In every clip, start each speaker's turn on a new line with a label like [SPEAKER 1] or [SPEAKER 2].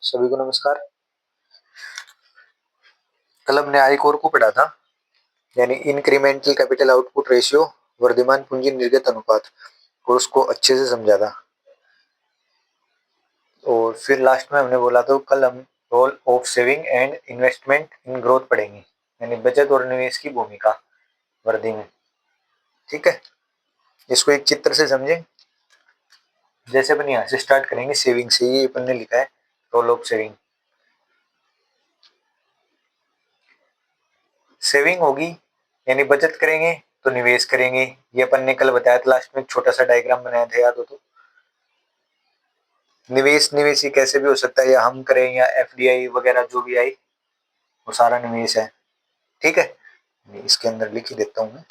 [SPEAKER 1] सभी को नमस्कार। कल हमने आई कोर को पढ़ा था, यानी इंक्रीमेंटल कैपिटल आउटपुट रेशियो, वर्धमान पूंजी निर्गत अनुपात, और उसको अच्छे से समझा था। और फिर लास्ट में हमने बोला था कल हम role of saving and investment in growth पढ़ेंगे, यानी बचत और निवेश की भूमिका वृद्धि में। ठीक है, इसको एक चित्र से समझें। जैसे अपन यहाँ से स्टार्ट करेंगे सेविंग से, ये अपन ने लिखा है रोल ऑफ सेविंग। सेविंग होगी यानी बचत करेंगे, तो निवेश करेंगे। ये अपन ने कल बताया था, लास्ट में एक छोटा सा डायग्राम बनाया था, याद हो तो। निवेश ही कैसे भी हो सकता है, या हम करें या एफडीआई वगैरह जो भी आई, वो सारा निवेश है। ठीक है, इसके अंदर लिख ही देता हूं मैं।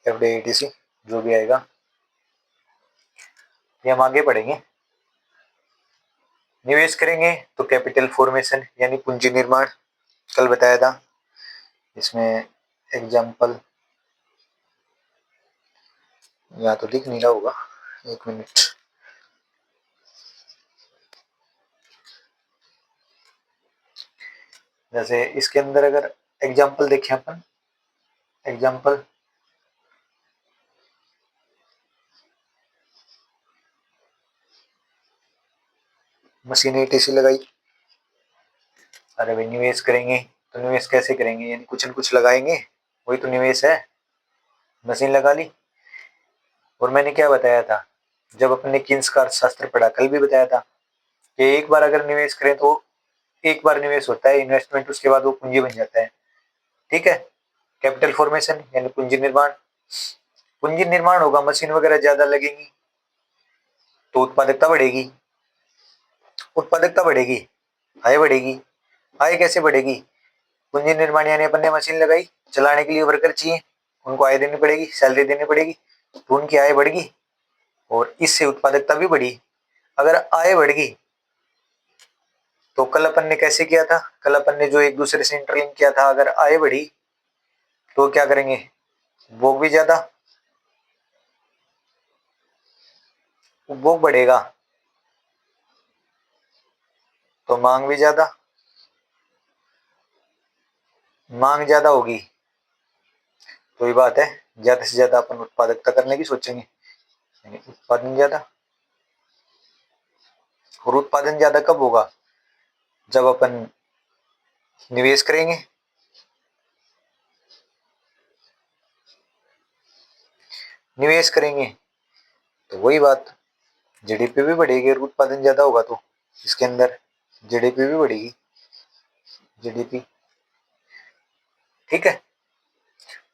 [SPEAKER 1] एफडीआईटीसी जो भी आएगा ये हम आगे पढ़ेंगे। निवेश करेंगे तो कैपिटल फॉर्मेशन यानी पूंजी निर्माण कल बताया था। इसमें एग्जाम्पल या तो दिख नहीं रहा होगा, एक मिनट। जैसे इसके अंदर अगर एग्जाम्पल देखें अपन, एग्जाम्पल मशीन एटीसी लगाई। अरे भाई निवेश करेंगे तो निवेश कैसे करेंगे, यानी कुछ न कुछ लगाएंगे, वही तो निवेश है। मशीन लगा ली। और मैंने क्या बताया था, जब अपने किन्स का अर्थशास्त्र पढ़ा, कल भी बताया था कि एक बार अगर निवेश करें तो एक बार निवेश होता है इन्वेस्टमेंट, उसके बाद वो पूंजी बन जाता है। ठीक है, कैपिटल फॉर्मेशन यानी पूंजी निर्माण। पूंजी निर्माण होगा, मशीन वगैरह ज्यादा लगेंगी तो उत्पादकता बढ़ेगी। उत्पादकता बढ़ेगी, आय बढ़ेगी। आय कैसे बढ़ेगी? पूंजी निर्माण यानी अपन ने मशीन लगाई, चलाने के लिए वर्कर चाहिए, उनको आय देनी पड़ेगी, सैलरी देनी पड़ेगी, तो उनकी आय बढ़ेगी और इससे उत्पादकता भी बढ़ी। अगर आय बढ़ तो कल अपन ने कैसे किया था, कल अपन ने जो एक दूसरे से इंटरलिंक किया था, अगर आय बढ़ी तो क्या करेंगे, उपभोग भी ज्यादा, उपभोग बढ़ेगा तो मांग भी ज्यादा, मांग ज्यादा होगी तो ये बात है ज्यादा से ज्यादा अपन उत्पादकता करने की सोचेंगे, यानी उत्पादन ज्यादा। और उत्पादन ज्यादा कब होगा, जब अपन निवेश करेंगे। निवेश करेंगे तो वही बात, जीडीपी भी बढ़ेगी और उत्पादन ज्यादा होगा तो इसके अंदर जीडीपी भी बढ़ेगी, जीडीपी। ठीक है,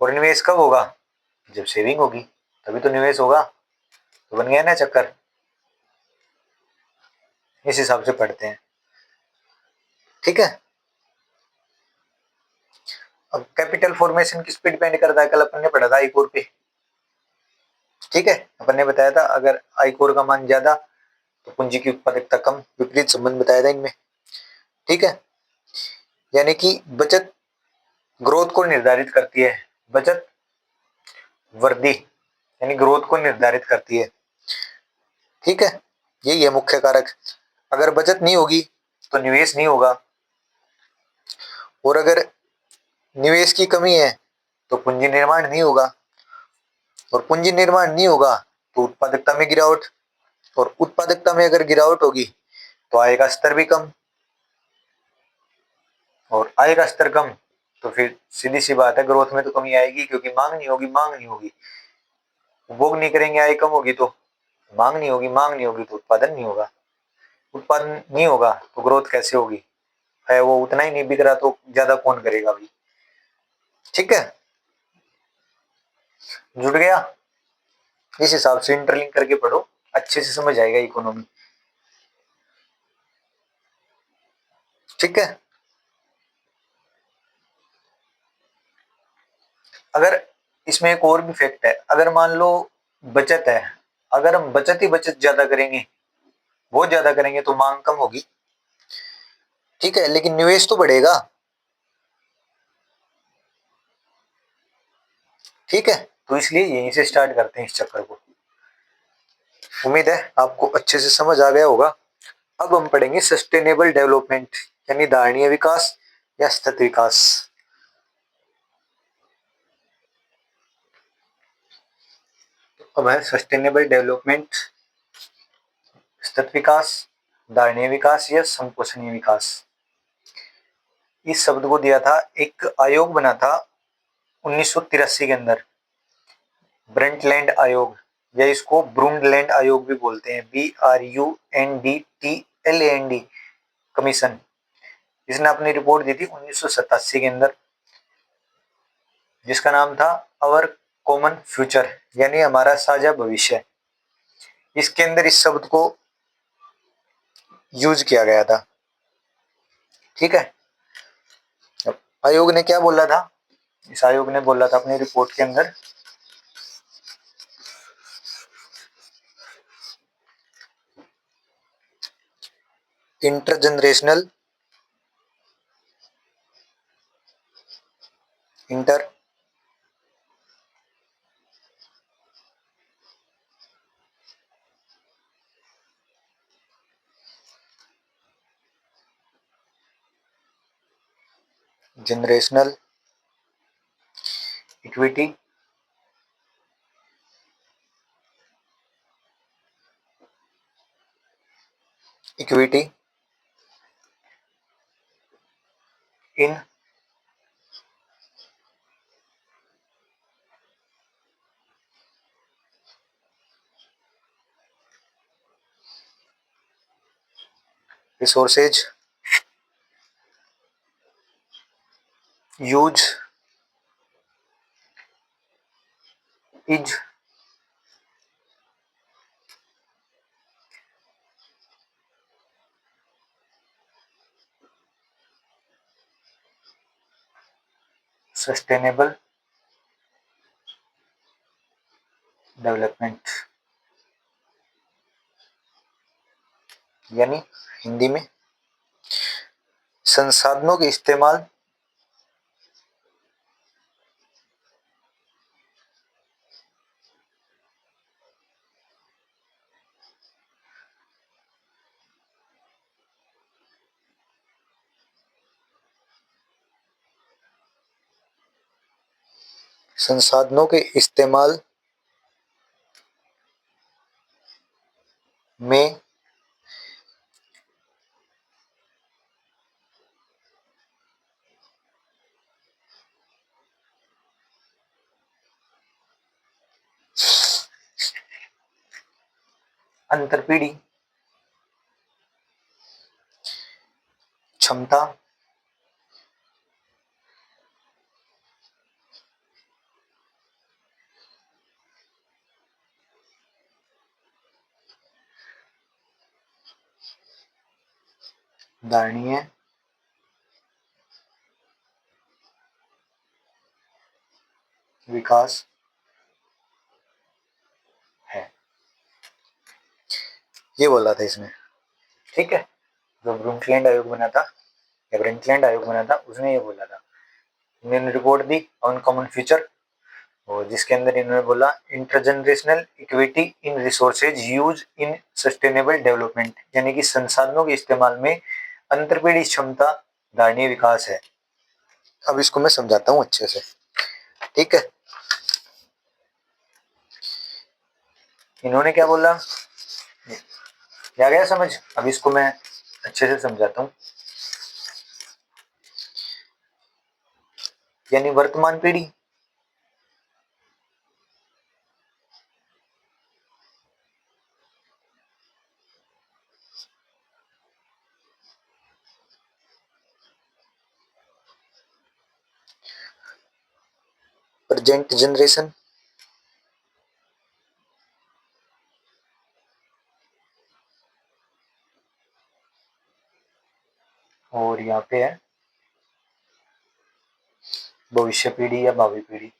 [SPEAKER 1] और निवेश कब होगा, जब सेविंग होगी तभी तो निवेश होगा। तो बन गया ना चक्कर। इस हिसाब से पढ़ते हैं। ठीक है, अब कैपिटल फॉर्मेशन किस पे डिपेंड करता है, कल अपन ने पढ़ा था आई कोर पे। ठीक है, अपन ने बताया था अगर आई कोर का मान ज्यादा तो पूंजी की उत्पादकता कम, विपरीत संबंध बताया था इनमें। ठीक है, यानी कि बचत ग्रोथ को निर्धारित करती है, बचत वृद्धि यानी ग्रोथ को निर्धारित करती है। ठीक है, यही है मुख्य कारक। अगर बचत नहीं होगी तो निवेश नहीं होगा, और अगर निवेश की कमी है तो पूंजी निर्माण नहीं होगा, और पूंजी निर्माण नहीं होगा तो उत्पादकता में गिरावट, और उत्पादकता में अगर गिरावट होगी तो आय का स्तर भी कम, और आय का स्तर कम तो फिर सीधी सी बात है ग्रोथ में तो कमी आएगी, क्योंकि मांग नहीं होगी, मांग नहीं होगी, उपभोग नहीं करेंगे, आय कम होगी तो मांग नहीं होगी, मांग नहीं होगी तो उत्पादन नहीं होगा, उत्पादन नहीं होगा तो ग्रोथ कैसे होगी, है वो उतना ही नहीं बिक रहा तो ज्यादा कौन करेगा भाई। ठीक है, जुड़ गया। इस हिसाब से इंटरलिंक करके पढ़ो, अच्छे से समझ आएगा इकोनॉमी। ठीक है, अगर इसमें एक और भी फैक्ट है, अगर मान लो बचत है, अगर हम बचत ही बचत ज्यादा करेंगे, बहुत ज्यादा करेंगे तो मांग कम होगी। ठीक है, लेकिन निवेश तो बढ़ेगा। ठीक है, तो इसलिए यहीं से स्टार्ट करते हैं इस चक्कर को। उम्मीद है आपको अच्छे से समझ आ गया होगा। अब हम पढ़ेंगे सस्टेनेबल डेवलपमेंट यानी धारणीय विकास या सतत विकास। अब है सस्टेनेबल डेवलपमेंट, सतत विकास, धारणीय विकास या संपोषणीय विकास। इस शब्द को दिया था, एक आयोग बना था 1983 के अंदर, ब्रंटलैंड आयोग, या इसको ब्रूंडलैंड आयोग भी बोलते हैं, BRUNDTLAND कमीशन। इसने अपनी रिपोर्ट दी थी 1987 के अंदर, जिसका नाम था अवर कॉमन फ्यूचर यानी हमारा साझा भविष्य। इसके अंदर इस शब्द को यूज किया गया था। ठीक है, आयोग ने क्या बोला था? इस आयोग ने बोला था अपनी रिपोर्ट के अंदर, inter generational equity equity in resources use is sustainable development, यानी हिंदी में संसाधनों के इस्तेमाल संसाधनों के इस्तेमाल में अंतरपीढ़ी क्षमता धारणीय विकास है, ये बोला था इसमें। ठीक है, जो ब्रूंटलैंड आयोग बना था या ब्रंटलैंड आयोग बना था उसने ये बोला था। इन्होंने report the on common future, और जिसके अंदर इन्होंने बोला intergenerational equity in resources use in sustainable development, यानी कि संसाधनों के इस्तेमाल में अंतरपीढ़ी क्षमता धारणीय विकास है। अब इसको मैं समझाता हूँ अच्छे से। ठीक है, इन्होंने क्या बोला, आ गया समझ? अब इसको मैं अच्छे से समझाता हूँ। यानी वर्तमान पीढ़ी प्रेजेंट जनरेशन और यहाँ पे है भविष्य पीढ़ी या भावी पीढ़ी,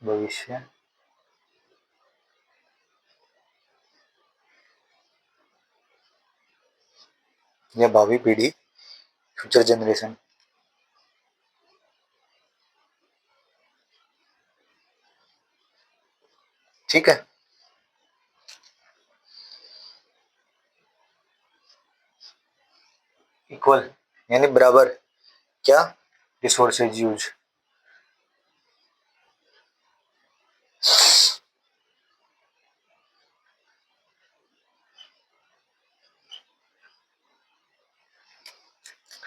[SPEAKER 1] भविष्य या भावी पीढ़ी फ्यूचर जनरेशन। ठीक है। इक्वल यानी बराबर क्या, रिसोर्सेज यूज।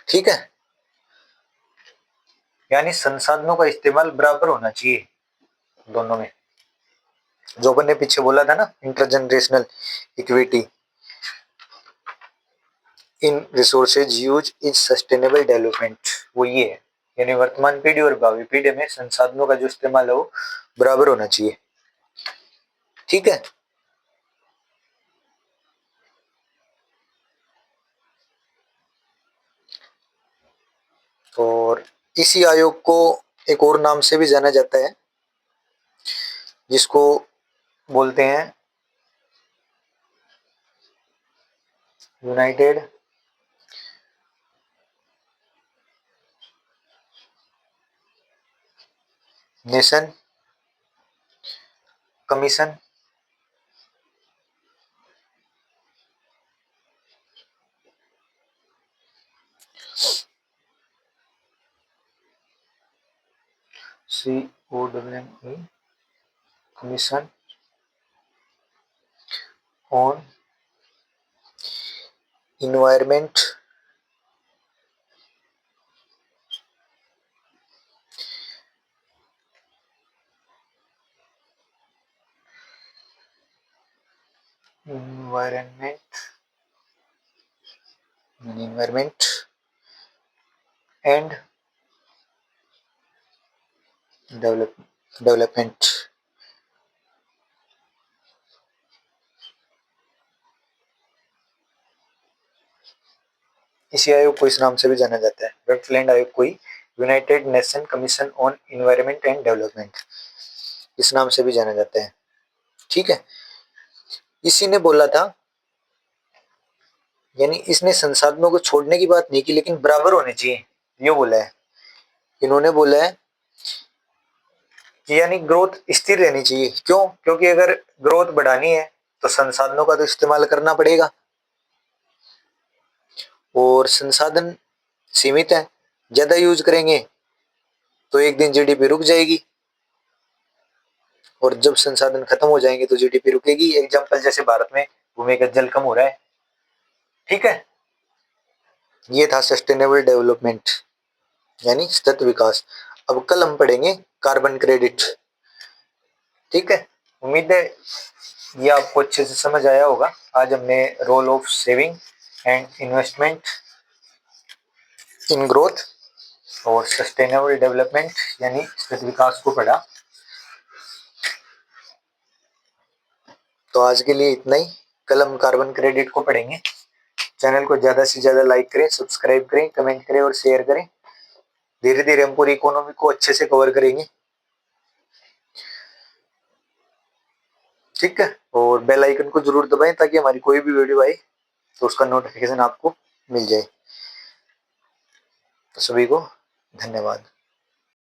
[SPEAKER 1] ठीक है, यानी संसाधनों का इस्तेमाल बराबर होना चाहिए दोनों में। जो अपन ने पीछे बोला था ना, intergenerational equity in resources use is sustainable development, वो ये है। यानी वर्तमान पीढ़ी और भावी पीढ़ी में संसाधनों का जो इस्तेमाल है वो बराबर होना चाहिए। ठीक है। और इसी आयोग को एक और नाम से भी जाना जाता है, जिसको बोलते हैं United nation commission COMME commission on environment environment and development. इसी आयोग को इस नाम से भी जाना जाता है, वेटलैंड आयोग को United nation commission on environment and development, इस नाम से भी जाना जाता है। ठीक है। इसी ने बोला था, यानी इसने संसाधनों को छोड़ने की बात नहीं की, लेकिन बराबर होने चाहिए, ये बोला है। इन्होंने बोला है कि यानी ग्रोथ स्थिर रहनी चाहिए। क्यों? क्योंकि अगर ग्रोथ बढ़ानी है तो संसाधनों का तो इस्तेमाल करना पड़ेगा, और संसाधन सीमित है, ज्यादा यूज करेंगे तो एक दिन जीडीपी रुक जाएगी, और जब संसाधन खत्म हो जाएंगे तो जीडीपी रुकेगी। एग्जांपल जैसे भारत में भूमिगत जल कम हो रहा है। ठीक है। ये था सस्टेनेबल डेवलपमेंट यानी सतत विकास। अब कल हम पढ़ेंगे कार्बन क्रेडिट। ठीक है। उम्मीद है ये आपको अच्छे से समझ आया होगा। आज हमने role of saving and investment in growth और सस्टेनेबल डेवलपमेंट यानी सतत विकास को पढ़ा। तो आज के लिए इतना ही। कल हम कार्बन क्रेडिट को पढ़ेंगे। चैनल को ज्यादा से ज्यादा लाइक करें, सब्सक्राइब करें, कमेंट करें और शेयर करें। धीरे धीरे हम पूरी इकोनॉमी को अच्छे से कवर करेंगे। ठीक है। और बेल आइकन को जरूर दबाएं ताकि हमारी कोई भी वीडियो आए तो उसका नोटिफिकेशन आपको मिल जाए। तो सभी को धन्यवाद।